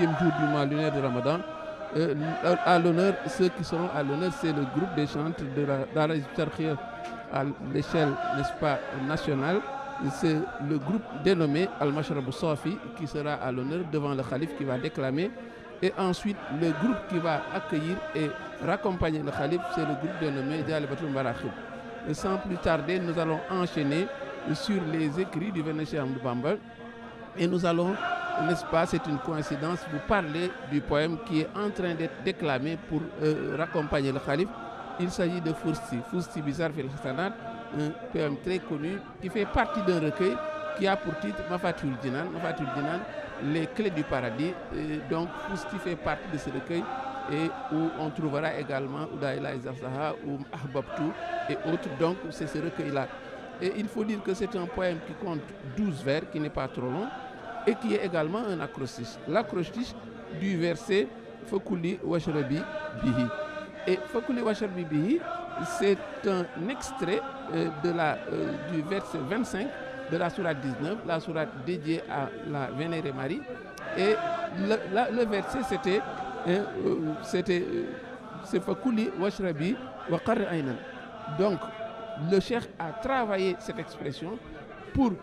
10e jour du mois lunaire de Ramadan. À l'honneur, ceux qui seront à l'honneur, c'est le groupe des chantres de la Dara Hizb-ut-Tarqiyyah à l'échelle, n'est-ce pas, nationale. C'est le groupe dénommé Al-Mashrab Safi qui sera à l'honneur devant le calife qui va déclamer. Et ensuite, le groupe qui va accueillir et raccompagner le calife, c'est le groupe dénommé Jalibatul Marakhib. Et sans plus tarder, nous allons enchaîner sur les écrits du vénéré Cheikh Ahmadou Bamba. Et nous allons, n'est-ce pas, c'est une coïncidence, vous parler du poème qui est en train d'être déclamé pour raccompagner le calife. Il s'agit de Fousti Bizarre Fil Hassanat, un poème très connu qui fait partie d'un recueil qui a pour titre Mafatul Jinan, les clés du paradis. Et donc Fousti fait partie de ce recueil et où on trouvera également Oudaïla Izafzaha ou Ahbabtou et autres. Donc c'est ce recueil-là. Et il faut dire que c'est un poème qui compte 12 vers, qui n'est pas trop long et qui est également un acrostiche. L'acrostiche du verset Fakuli Washrabi Bihi. Et Fakuli Washrabi Bihi, c'est un extrait du verset 25 de la sourate 19, la sourate dédiée à la Vénérée Marie. Et le verset c'est Fakuli Washrabi wa Qarri Aynan. Donc le cheikh a travaillé cette expression pour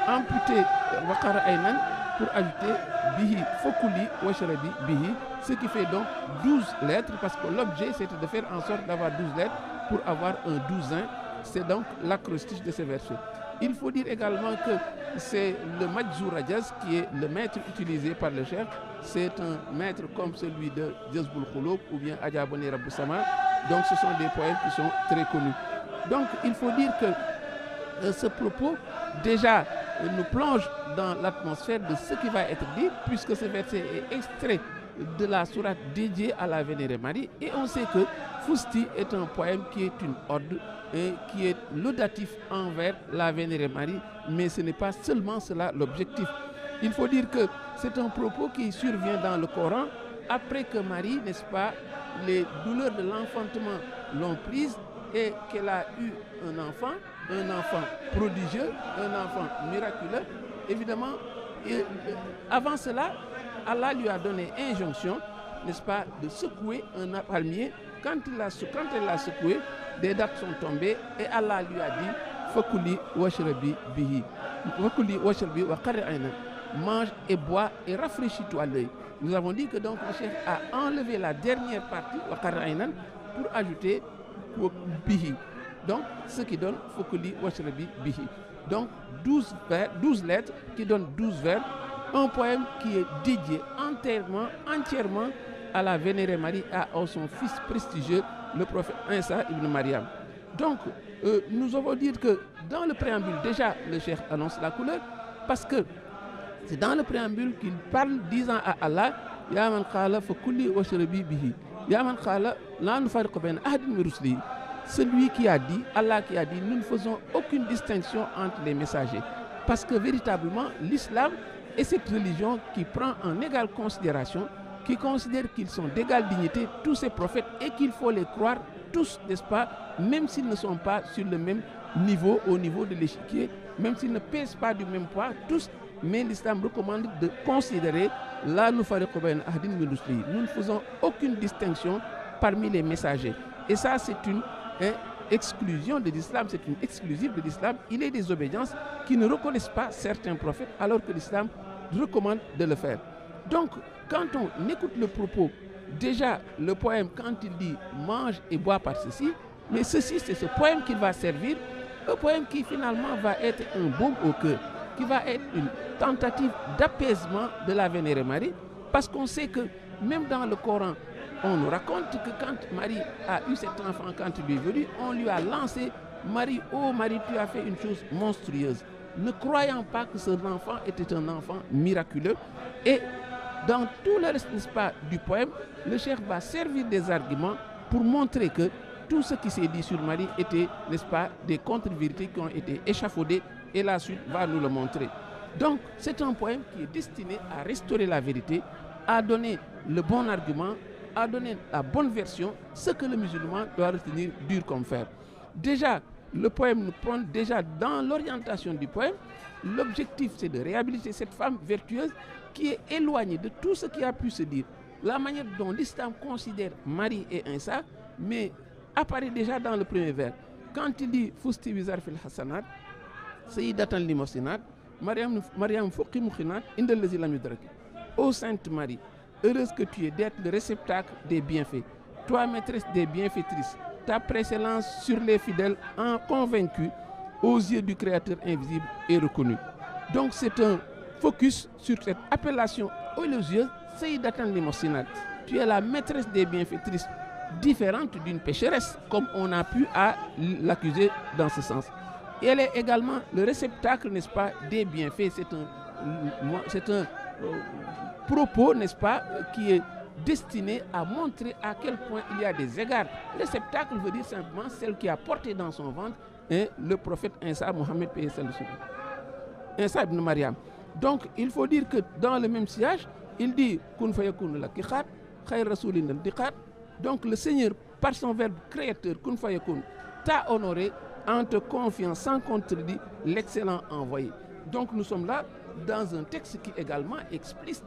amputer wa Qarri Aynan, pour ajouter Bihi, Fakuli Washrabi Bihi, ce qui fait donc 12 lettres, parce que l'objet c'était de faire en sorte d'avoir 12 lettres pour avoir un douzain. C'est donc l'acrostiche de ces versets. Il faut dire également que c'est le Majzour Rajaz qui est le maître utilisé par le cheikh. C'est un maître comme celui de Jazbul Khouloub ou bien Adjaboni Rabbou Sama. Donc ce sont des poèmes qui sont très connus. Donc il faut dire que ce propos déjà nous plonge dans l'atmosphère de ce qui va être dit, puisque ce verset est extrait de la sourate dédiée à la Vénérée Marie. Et on sait que Fousti est un poème qui est une ode et qui est laudatif envers la Vénérée Marie, mais ce n'est pas seulement cela l'objectif. Il faut dire que c'est un propos qui survient dans le Coran après que Marie, n'est-ce pas, les douleurs de l'enfantement l'ont prise et qu'elle a eu un enfant prodigieux, un enfant miraculeux. Évidemment, avant cela, Allah lui a donné injonction, n'est-ce pas, de secouer un palmier. Quand elle l'a secoué, des dattes sont tombées et Allah lui a dit Fakuli washrabi bihi. Fakuli washrabi wa qarri aynan. Mange et bois et rafraîchis-toi l'œil. Nous avons dit que donc le cheikh a enlevé la dernière partie wa qarri aynan pour ajouter bihi. Donc ce qui donne Fakuli washrabi bihi. Donc 12 lettres qui donnent 12 vers. Un poème qui est dédié entièrement à la Vénérée Marie et à son fils prestigieux, le prophète Isa ibn Maryam. Donc, nous avons dit que dans le préambule, déjà, le cheikh annonce la couleur, parce que c'est dans le préambule qu'il parle disant à Allah, Ya man qala fa kulli washrabi bihi, Ya man qala la nufariqu bayna ahadin min ruslihi. Celui qui a dit, Allah qui a dit, nous ne faisons aucune distinction entre les messagers. Parce que véritablement, l'islam est cette religion qui prend en égale considération, qui considère qu'ils sont d'égale dignité, tous ces prophètes, et qu'il faut les croire tous, n'est-ce pas, même s'ils ne sont pas sur le même niveau, au niveau de l'échiquier, même s'ils ne pèsent pas du même poids, tous, mais l'islam recommande de considérer la nufariqu bayna ahadin min ruslihi. Nous ne faisons aucune distinction parmi les messagers. Et ça, c'est une exclusion de l'islam, c'est une exclusive de l'islam. Il est des obédiences qui ne reconnaissent pas certains prophètes, alors que l'islam recommande de le faire. Donc, quand on écoute le propos, déjà le poème, quand il dit mange et bois par ceci, mais ceci, c'est ce poème qui va servir, un poème qui finalement va être un baume au cœur, qui va être une tentative d'apaisement de la Vénérée Marie, parce qu'on sait que même dans le Coran, on nous raconte que quand Marie a eu cet enfant, quand il est venu, on lui a lancé Marie, oh Marie, tu as fait une chose monstrueuse, ne croyant pas que cet enfant était un enfant miraculeux. Et dans tout le reste, n'est-ce pas, du poème, le cheikh va servir des arguments pour montrer que tout ce qui s'est dit sur Marie était, n'est-ce pas, des contre-vérités qui ont été échafaudées, et la suite va nous le montrer. Donc, c'est un poème qui est destiné à restaurer la vérité, à donner le bon argument, à donner la bonne version, ce que le musulman doit retenir dur comme fer. Déjà, le poème nous prend déjà dans l'orientation du poème. L'objectif, c'est de réhabiliter cette femme vertueuse qui est éloignée de tout ce qui a pu se dire. La manière dont l'islam considère Marie et Insa, mais apparaît déjà dans le premier vers. Quand il dit « Fusti bizar fil hasanat » Sayyidatan li Mosinat, Mariam Fouki Mouchinat, Indel Lezi Lam Yudraki. Ô Sainte Marie, heureuse que tu es d'être le réceptacle des bienfaits. Toi, maîtresse des bienfaitrices, ta précédence sur les fidèles en convaincu aux yeux du Créateur invisible et reconnu. Donc c'est un focus sur cette appellation élogieuse, Sayyidatan li Mosinat. Tu es la maîtresse des bienfaitrices, différente d'une pécheresse, comme on a pu l'accuser dans ce sens. Et elle est également le réceptacle, n'est-ce pas, des bienfaits. C'est un propos, n'est-ce pas, qui est destiné à montrer à quel point il y a des égards. Réceptacle veut dire simplement celle qui a porté dans son ventre le prophète Insa, Mohammed Insa ibn Mariam. Donc il faut dire que dans le même sillage, il dit Kun fayakun la kikhat, khayr rasoulin al-diqat. Donc le Seigneur, par son verbe créateur, Kun fayakun, t'a honoré en te confiant sans contredit l'excellent envoyé. Donc nous sommes là dans un texte qui est également explicite.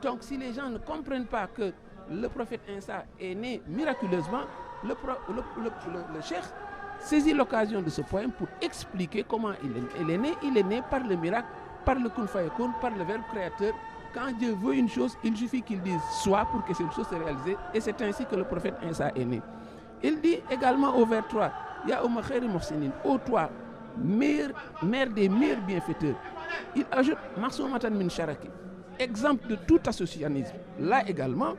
Donc si les gens ne comprennent pas que le prophète Insa est né miraculeusement, le cheikh saisit l'occasion de ce poème pour expliquer comment il est né. Il est né par le miracle, par le kun fayakun, par le verbe créateur. Quand Dieu veut une chose, il suffit qu'il dise soit pour que cette chose se réalise. Et c'est ainsi que le prophète Insa est né. Il dit également au vers 3, Ya Ouma Khairi Mohsinin, ô toi, mère des meilleurs bienfaiteurs. Il ajoute Masoumatan min Sharaki, exemple de tout associationnisme. Là également,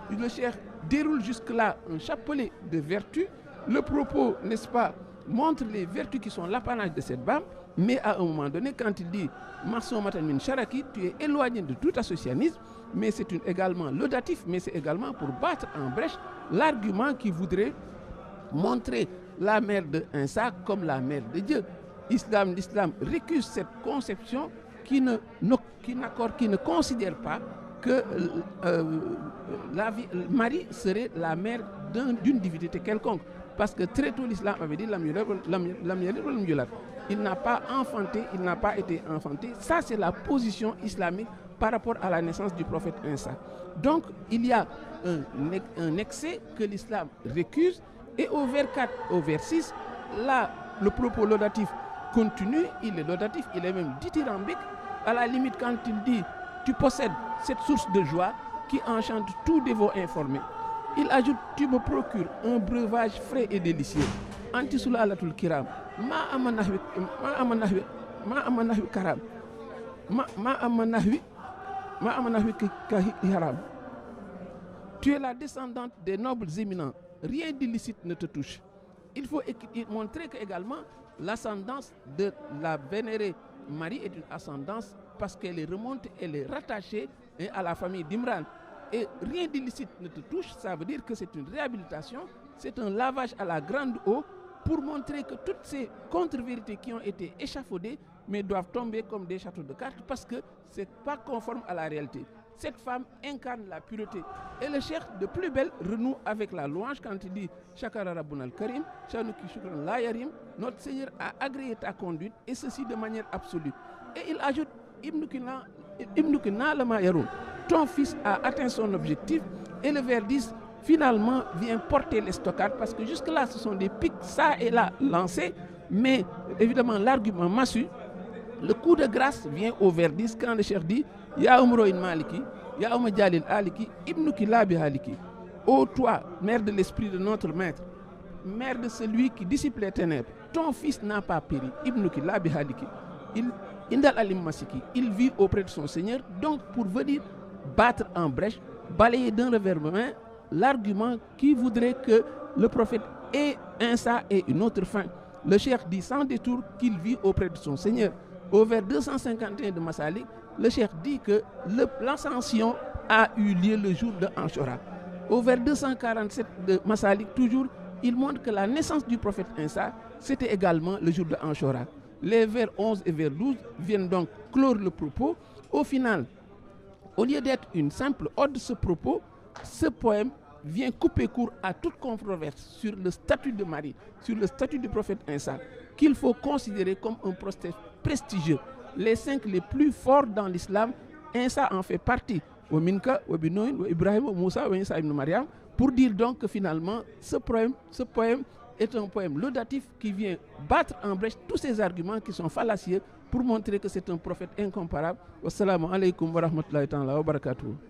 le cheikh déroule jusque-là un chapelet de vertus. Le propos, n'est-ce pas, montre les vertus qui sont l'apanage de cette femme, mais à un moment donné, quand il dit Masoumatan min Sharaki, tu es éloigné de tout associationnisme, mais c'est également laudatif, mais c'est également pour battre en brèche l'argument qui voudrait montrer la mère de Insa comme la mère de Dieu. L'islam récuse cette conception qui ne considère pas que Marie serait la mère d'une divinité quelconque. Parce que très tôt l'islam avait dit il n'a pas enfanté, il n'a pas été enfanté. Ça c'est la position islamique par rapport à la naissance du prophète Insa. Donc il y a un excès que l'islam récuse. Et au vers 4, au vers 6, là, le propos laudatif continue, il est laudatif, il est même dithyrambique. À la limite, quand il dit « tu possèdes cette source de joie qui enchante tout dévot informé », il ajoute « tu me procures un breuvage frais et délicieux. Antisula alatul kiram, ma amanahwi karam, ma amanahwi kahiram. Tu es la descendante des nobles éminents. Rien d'illicite ne te touche. Il faut montrer que également l'ascendance de la vénérée Marie est une ascendance parce qu'elle est remontée, elle est rattachée à la famille d'Imran. Et rien d'illicite ne te touche, ça veut dire que c'est une réhabilitation, c'est un lavage à la grande eau pour montrer que toutes ces contre-vérités qui ont été échafaudées mais doivent tomber comme des châteaux de cartes parce que ce n'est pas conforme à la réalité. Cette femme incarne la pureté. Et le cheikh de plus belle renoue avec la louange quand il dit Shakara Rabbuna al-Karim, Shanuki Shukran la Yarim, notre Seigneur a agréé ta conduite et ceci de manière absolue. Et il ajoute Ibnukina lama yaroun, ton fils a atteint son objectif. Et le vers 10 finalement vient porter les stockades parce que jusque-là ce sont des pics ça et là lancés, mais évidemment l'argument massu. Le coup de grâce vient au vers 10 quand le cheikh dit Ya Umroin Maliki, Ya Ouma Jalil Aliki, Ibnuki Labi Haliki. Ô toi, mère de l'esprit de notre maître, mère de celui qui dissipe les ténèbres, ton fils n'a pas péri, Ibnuki Labi Haliki. Indal Alim Masiki, il vit auprès de son Seigneur, donc pour venir battre en brèche, balayer d'un revers de main l'argument qui voudrait que le prophète ait Insa et une autre fin. Le cheikh dit sans détour qu'il vit auprès de son Seigneur. Au vers 251 de Masalik, le cheikh dit que l'ascension a eu lieu le jour de Anshura. Au vers 247 de Masalik, toujours, il montre que la naissance du prophète Insa, c'était également le jour de Anshura. Les vers 11 et vers 12 viennent donc clore le propos. Au final, au lieu d'être une simple ode de ce propos, ce poème vient couper court à toute controverse sur le statut de Marie, sur le statut du prophète Isa, qu'il faut considérer comme un procès prestigieux. Les 5 les plus forts dans l'islam, Isa en fait partie. Wa Minka, wa Binoïn, wa Ibrahim, wa Moussa, wa Isa ibn Maryam, pour dire donc que finalement, ce poème est un poème laudatif qui vient battre en brèche tous ces arguments qui sont fallacieux pour montrer que c'est un prophète incomparable. Wassalamu alaikum wa rahmatullahi wa barakatuh.